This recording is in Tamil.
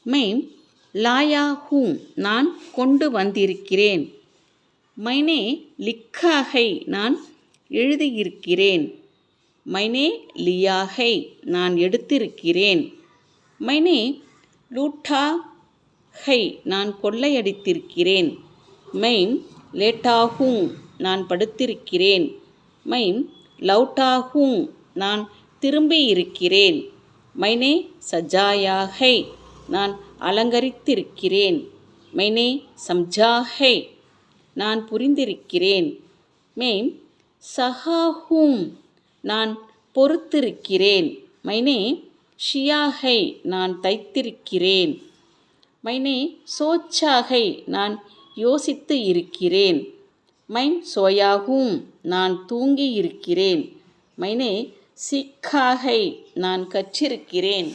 மெய்ம் லாயா ஹூம் நான் கொண்டு வந்திருக்கிறேன். மைனே லிக்கா ஹை நான் எழுதியிருக்கிறேன். மைனே லியா ஹை நான் எடுத்திருக்கிறேன். மைனே லூட்டா ஹை நான் கொள்ளையடித்திருக்கிறேன். மைம் லேட்டா ஹூம் நான் படுத்திருக்கிறேன். மைம் லவுட்டா ஹூம் நான் திரும்பியிருக்கிறேன். மைனே சஜாயா ஹை நான் அலங்கரித்திருக்கிறேன். மைனே சம்ஜா ஹை நான் புரிந்திருக்கிறேன். மெய்ம் சஹா ஹூம் நான் பொறுத்திருக்கிறேன். மைனே ஷியா ஹை நான் தைத்திருக்கிறேன். மைனே சோச்சா ஹை நான் யோசித்து இருக்கிறேன். மைம் சோயா ஹூம் நான் தூங்கி இருக்கிறேன். மைனே சீக்கா ஹை நான் கற்றிருக்கிறேன்.